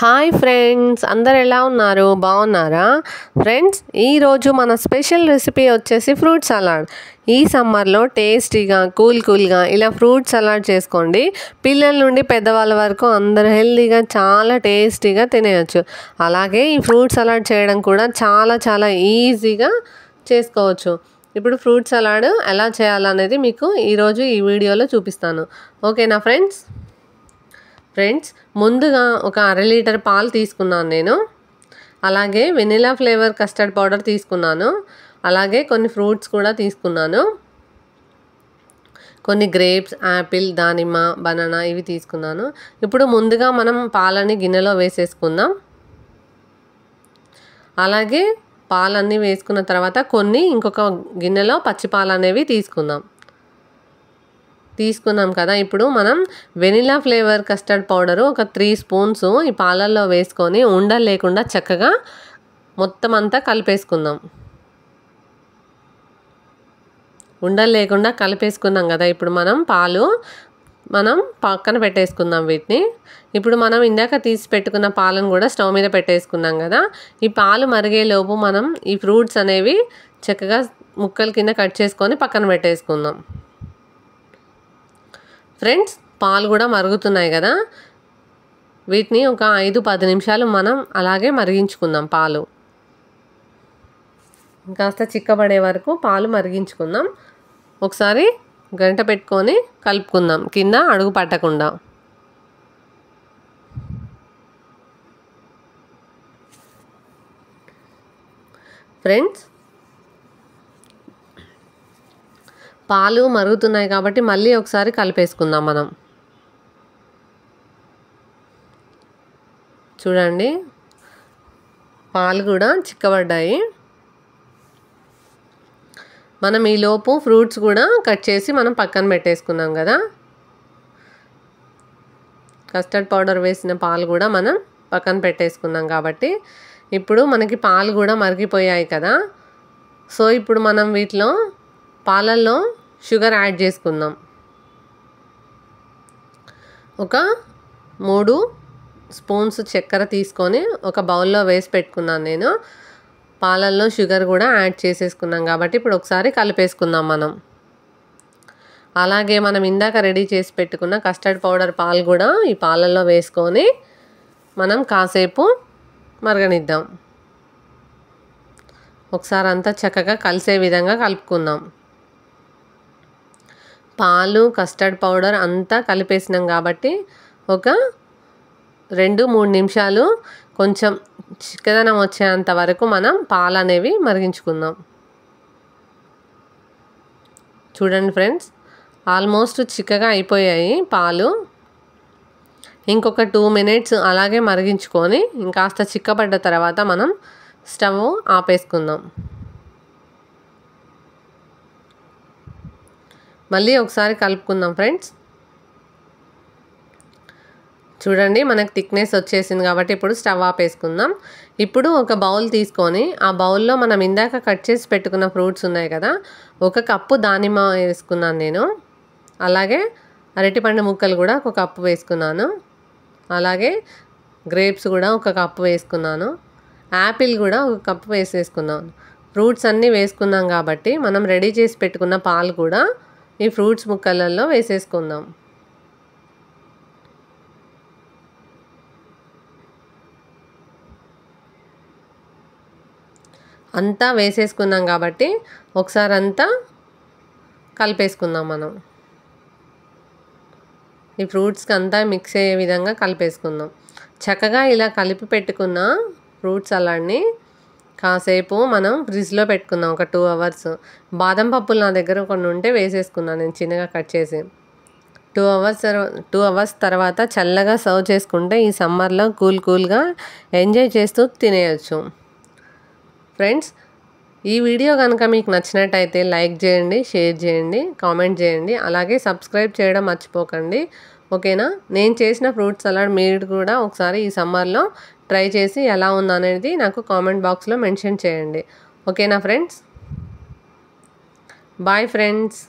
Hi friends, అందరు ఎలా ఉన్నారు? బాగున్నారా? ఫ్రెండ్స్, ఈరోజు మన స్పెషల్ రెసిపీ వచ్చేసి ఫ్రూట్ సలాడ్. ఈ సమ్మర్లో టేస్టీగా కూల్గా ఇలా ఫ్రూట్ సలాడ్ చేసుకోండి. పిల్లల నుండి పెద్దవాళ్ళ వరకు అందరూ హెల్తీగా చాలా టేస్టీగా తినేయచ్చు. అలాగే ఈ ఫ్రూట్ సలాడ్ చేయడం కూడా చాలా ఈజీగా చేసుకోవచ్చు. ఇప్పుడు ఫ్రూట్ సలాడ్ ఎలా చేయాలనేది మీకు ఈరోజు ఈ వీడియోలో చూపిస్తాను. ఓకేనా ఫ్రెండ్స్? ముందుగా ఒక అర లీటర్ పాలు తీసుకున్నాను నేను. అలాగే వెనిలా ఫ్లేవర్ కస్టర్డ్ పౌడర్ తీసుకున్నాను. అలాగే కొన్ని ఫ్రూట్స్ కూడా తీసుకున్నాను. కొన్ని గ్రేప్స్, యాపిల్, దానిమ్మ, బనానా ఇవి తీసుకున్నాను. ఇప్పుడు ముందుగా మనం పాలని గిన్నెలో వేసేసుకుందాం. అలాగే పాలన్నీ వేసుకున్న తర్వాత ఇంకొక గిన్నెలో పచ్చి పాలు అనేవి తీసుకున్నాం కదా. ఇప్పుడు మనం వెనిలా ఫ్లేవర్ కస్టర్డ్ పౌడరు ఒక 3 స్పూన్స్ ఈ పాలల్లో వేసుకొని ఉండలు లేకుండా చక్కగా మొత్తం అంతా కలిపేసుకుందాం. ఉండలు లేకుండా కలిపేసుకున్నాం కదా. ఇప్పుడు మనం పక్కన పెట్టేసుకుందాం వీటిని. ఇప్పుడు మనం ఇందాక తీసి పెట్టుకున్న పాలను కూడా స్టవ్ మీద పెట్టేసుకున్నాం కదా. ఈ పాలు మరిగేలోపు మనం ఈ ఫ్రూట్స్ అనేవి చక్కగా ముక్కల కింద కట్ చేసుకొని పక్కన పెట్టేసుకుందాం. ఫ్రెండ్స్, పాలు కూడా మరుగుతున్నాయి కదా. వీటిని ఒక 5-10 నిమిషాలు మనం అలాగే మరిగించుకుందాం. పాలు కాస్త చిక్కబడే వరకు పాలు మరిగించుకుందాం. ఒకసారి గంట పెట్టుకొని కలుపుకుందాం, కింద అడుగు పట్టకుండా. ఫ్రెండ్స్, పాలు మరుగుతున్నాయి కాబట్టి మళ్ళీ ఒకసారి కలిపేసుకుందాం మనం. చూడండి, పాలు కూడా చిక్కబడ్డాయి. మనం ఈలోపు ఫ్రూట్స్ కూడా కట్ చేసి మనం పక్కన పెట్టేసుకున్నాం కదా. కస్టర్డ్ పౌడర్ వేసిన పాలు కూడా మనం పక్కన పెట్టేసుకున్నాం కాబట్టి ఇప్పుడు మనకి పాలు కూడా మరిగిపోయాయి కదా. సో ఇప్పుడు మనం వీటిలో పాలల్లో షుగర్ యాడ్ చేసుకుందాం. ఒక 3 స్పూన్స్ చక్కెర తీసుకొని ఒక బౌల్లో వేసి పెట్టుకున్నాను నేను. పాలల్లో షుగర్ కూడా యాడ్ చేసేసుకున్నాం కాబట్టి ఇప్పుడు ఒకసారి కలిపేసుకుందాం మనం. అలాగే మనం ఇందాక రెడీ చేసి పెట్టుకున్న కస్టర్డ్ పౌడర్ పాలు కూడా ఈ పాలల్లో వేసుకొని మనం కాసేపు మరగనిద్దాం. ఒకసారి అంతా చక్కగా కలిసే విధంగా కలుపుకుందాం. పాలు, కస్టర్డ్ పౌడర్ అంతా కలిపేసినాం కాబట్టి ఒక 2-3 నిమిషాలు కొంచెం చిక్కదనం వచ్చేంత వరకు మనం పాలు అనేవి మరిగించుకుందాం. చూడండి ఫ్రెండ్స్, ఆల్మోస్ట్ చిక్కగా అయిపోయాయి పాలు. ఇంకొక 2 మినిట్స్ అలాగే మరిగించుకొని ఇంకాస్త చిక్కబడ్డ తర్వాత మనం స్టవ్ ఆపేసుకుందాం. మళ్ళీ ఒకసారి కలుపుకుందాం ఫ్రెండ్స్. చూడండి, మనకు థిక్నెస్ వచ్చేసింది కాబట్టి ఇప్పుడు స్టవ్ ఆపేసుకుందాం. ఇప్పుడు ఒక బౌల్ తీసుకొని ఆ బౌల్లో మనం ఇందాక కట్ చేసి పెట్టుకున్న ఫ్రూట్స్ ఉన్నాయి కదా. 1 కప్పు దానిమ్మ వేసుకున్నాను నేను. అలాగే అరటిపండు ముక్కలు కూడా 1 కప్పు వేసుకున్నాను. అలాగే గ్రేప్స్ కూడా 1 కప్పు వేసుకున్నాను. యాపిల్ కూడా 1 కప్పు వేసేసుకున్నాను. ఫ్రూట్స్ అన్నీ వేసుకున్నాం కాబట్టి మనం రెడీ చేసి పెట్టుకున్న పాలు కూడా ఈ ఫ్రూట్స్ ముక్కలలో వేసేసుకుందాం. అంతా వేసేసుకున్నాం కాబట్టి ఒకసారి అంతా కలిపేసుకుందాం మనం. ఈ ఫ్రూట్స్కి అంతా మిక్స్ అయ్యే విధంగా కలిపేసుకుందాం. చక్కగా ఇలా కలిపి పెట్టుకున్న ఫ్రూట్ సలాడ్ని కాసేపు మనం ఫ్రిడ్జ్లో పెట్టుకుందాం, ఒక 2 అవర్స్. బాదం పప్పులు నా దగ్గర కొన్ని ఉంటే వేసేసుకున్నాను నేను చిన్నగా కట్ చేసి. 2 అవర్స్ తర్వాత చల్లగా సర్వ్ చేసుకుంటే ఈ సమ్మర్లో కూల్గా ఎంజాయ్ చేస్తూ తినేయచ్చు. ఫ్రెండ్స్, ఈ వీడియో కనుక మీకు నచ్చినట్టయితే లైక్ చేయండి, షేర్ చేయండి, కామెంట్ చేయండి. అలాగే సబ్స్క్రైబ్ చేయడం మర్చిపోకండి. ఓకేనా? నేను చేసిన ఫ్రూట్ సలాడ్ మీరు కూడా ఒకసారి ఈ సమ్మర్లో ట్రై చేసి ఎలా ఉందనేది నాకు కామెంట్ బాక్స్లో మెన్షన్ చేయండి. ఓకేనా ఫ్రెండ్స్? Bye friends.